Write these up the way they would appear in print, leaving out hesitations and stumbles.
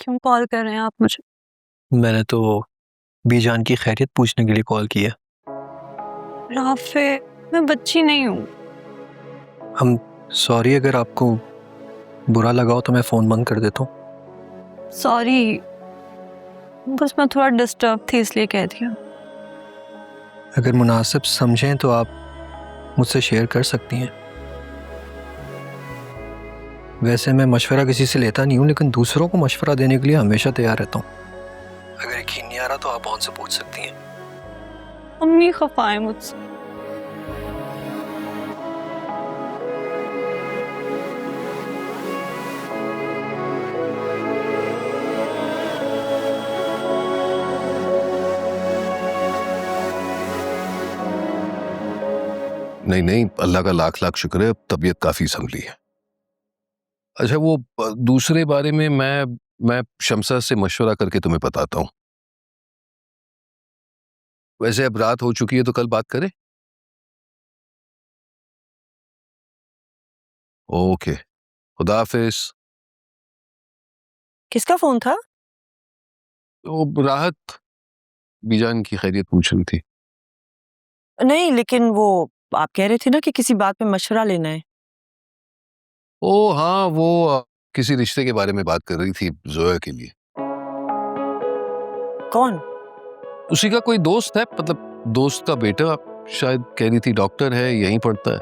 क्यों कॉल कर रहे हैं आप मुझे? मैंने तो बीजान की खैरियत पूछने के लिए कॉल किया। राफे, मैं बच्ची नहीं हूँ। हम सॉरी, अगर आपको बुरा लगा हो तो मैं फ़ोन बंद कर देता हूँ। सॉरी, बस मैं थोड़ा डिस्टर्ब थी इसलिए कह दिया। अगर मुनासिब समझें तो आप मुझसे शेयर कर सकती हैं। वैसे मैं मशवरा किसी से लेता नहीं हूँ, लेकिन दूसरों को मशवरा देने के लिए हमेशा तैयार रहता हूँ। अगर यकीन नहीं आ रहा तो आप उनसे पूछ सकती हैं। अम्मी खफा है मुझसे। नहीं नहीं, अल्लाह का लाख लाख शुक्र है, तबीयत काफी संभली है। अच्छा, वो दूसरे बारे में मैं शमसा से मशवरा करके तुम्हें बताता हूँ। वैसे अब रात हो चुकी है तो कल बात करें। ओके, खुदा हाफिज। किसका फोन था? वो राहत बीजान की खैरियत पूछ रही थी। नहीं, लेकिन वो आप कह रहे थे ना कि किसी बात पे मशवरा लेना है। ओ हाँ, वो किसी रिश्ते के बारे में बात कर रही थी जोया के लिए। कौन? उसी का कोई दोस्त है, मतलब दोस्त का बेटा शायद, कह रही थी डॉक्टर है, यहीं पढ़ता है।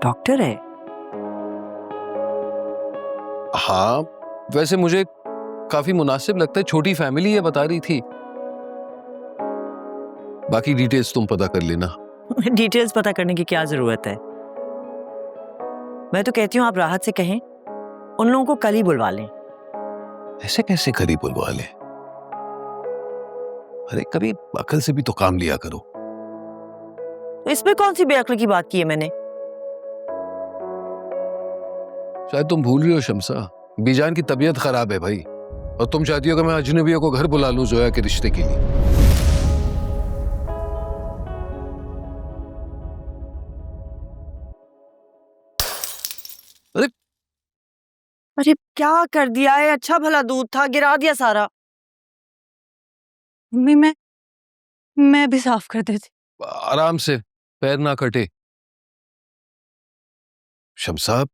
डॉक्टर है? हाँ, वैसे मुझे काफी मुनासिब लगता है, छोटी फैमिली है बता रही थी। बाकी डिटेल्स तुम पता कर लेना। डिटेल्स पता करने की क्या जरूरत है? मैं तो कहती हूँ आप राहत से कहें उन लोगों को कल ही बुलवा लें। ऐसे कैसे करीब बुलवा ले? अरे कभी अकल से भी तो काम लिया करो। तो इसमें कौन सी बेअक्ल की बात की है मैंने? शायद तुम भूल रही हो शमसा, बीजान की तबीयत खराब है भाई, और तुम चाहती हो कि मैं अजनबियों को घर बुला लूं जोया के रिश्ते के लिए। अरे अरे क्या कर दिया है? अच्छा भला दूध था, गिरा दिया सारा। मम्मी, मैं भी साफ कर देती। आराम से, पैर ना कटे। शमसा,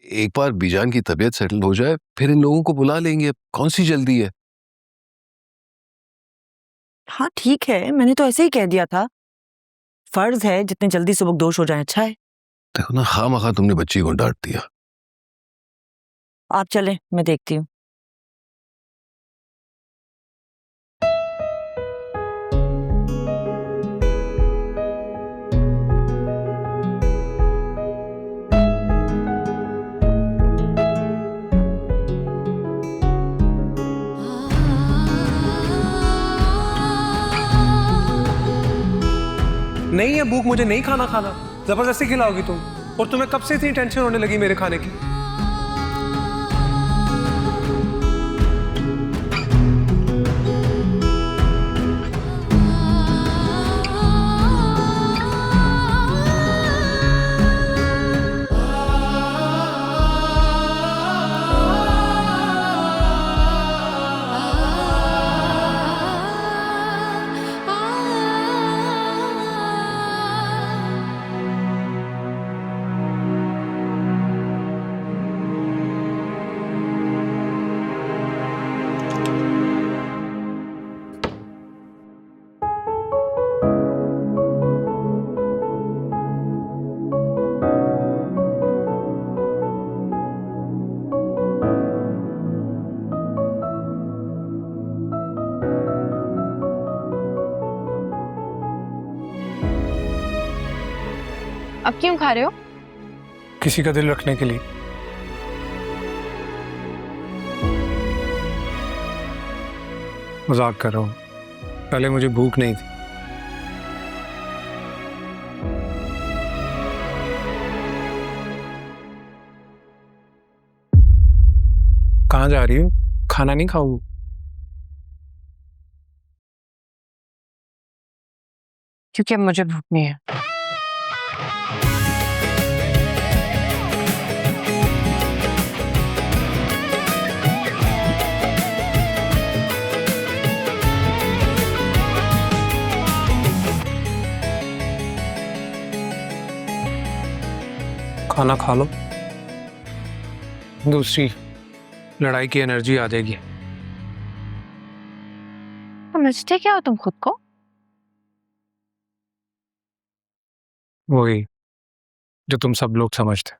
एक बार बीजान की तबीयत सेटल हो जाए फिर इन लोगों को बुला लेंगे, कौन सी जल्दी है। हाँ ठीक है, मैंने तो ऐसे ही कह दिया था। फर्ज है जितने जल्दी सुबकदोश हो जाए अच्छा है। देखो ना, खामखा तुमने बच्ची को डांट दिया। आप चलें, मैं देखती हूँ। नहीं है भूख, मुझे नहीं खाना खाना। जबरदस्ती खिलाओगी तुम? और तुम्हें कब से इतनी टेंशन होने लगी मेरे खाने की? अब क्यों खा रहे हो? किसी का दिल रखने के लिए। मजाक कर रहा हूँ, पहले मुझे भूख नहीं थी। कहाँ जा रही हो? खाना नहीं खाओ? क्योंकि अब मुझे भूख नहीं है। खाना खा लो, दूसरी लड़ाई की एनर्जी आ जाएगी। समझते क्या हो तुम खुद को? वही जो तुम सब लोग समझते,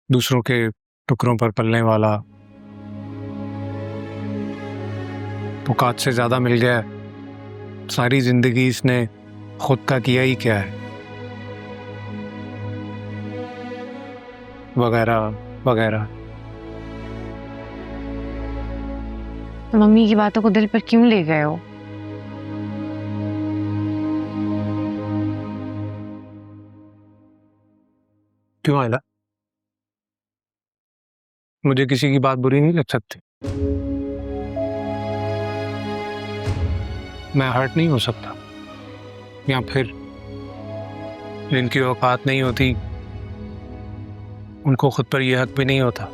दूसरों के टुकड़ों पर पलने वाला, औकात से ज्यादा मिल गया, सारी जिंदगी इसने खुद का किया ही क्या है, वगैरह वगैरह। तो मम्मी की बातों को दिल पर क्यों ले गए हो? क्यों आयला? मुझे किसी की बात बुरी नहीं लग सकती? मैं हर्ट नहीं हो सकता? या फिर जिनकी औकात नहीं होती उनको खुद पर यह हक भी नहीं होता?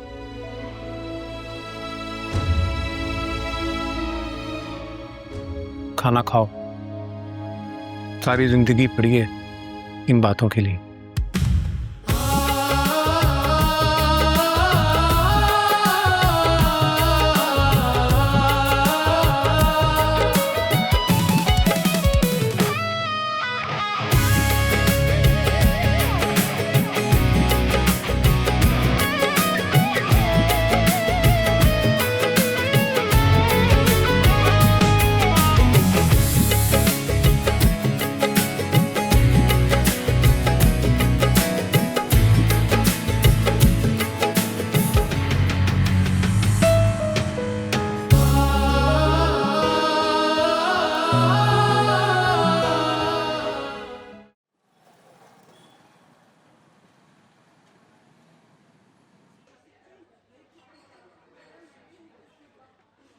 खाना खाओ, सारी जिंदगी पड़ी है इन बातों के लिए।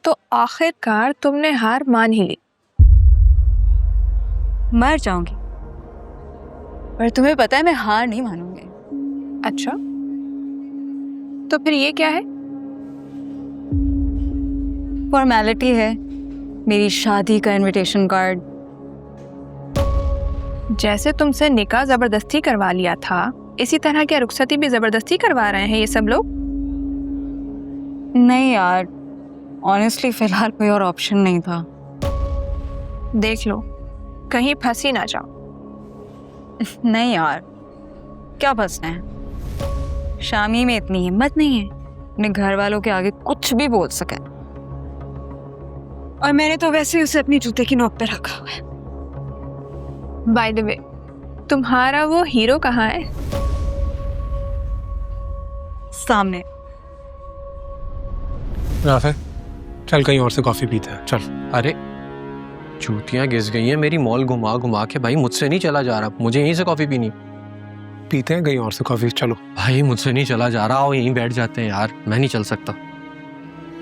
तो आखिरकार तुमने हार मान ही ली। मर जाऊंगी पर तुम्हें पता है मैं हार नहीं मानूंगी। अच्छा, तो फिर ये क्या है? फॉर्मेलिटी है, मेरी शादी का इनविटेशन कार्ड। जैसे तुमसे निकाह जबरदस्ती करवा लिया था, इसी तरह क्या रुखसती भी जबरदस्ती करवा रहे हैं ये सब लोग? नहीं यार, ऑनेस्टली फिलहाल कोई और ऑप्शन नहीं था। देख लो कहीं फंसी ना जाओ। नहीं यार, क्या फंसना है? शामी में इतनी हिम्मत नहीं है अपने घर वालों के आगे कुछ भी बोल सके, और मैंने तो वैसे ही उसे अपनी जूते की नोक पे रखा हुआ है। बाय द वे, तुम्हारा वो हीरो कहाँ है? सामने। राफे, चल कहीं और से कॉफी पीते हैं, चल। अरे जूतियां घिस गई हैं मेरी मॉल घुमा घुमा के। भाई मुझसे नहीं चला जा रहा, मुझे यहीं से कॉफी पीनी। पीते हैं कहीं और से कॉफी, चलो। भाई मुझसे नहीं चला जा रहा, आओ यहीं बैठ जाते हैं यार, मैं नहीं चल सकता।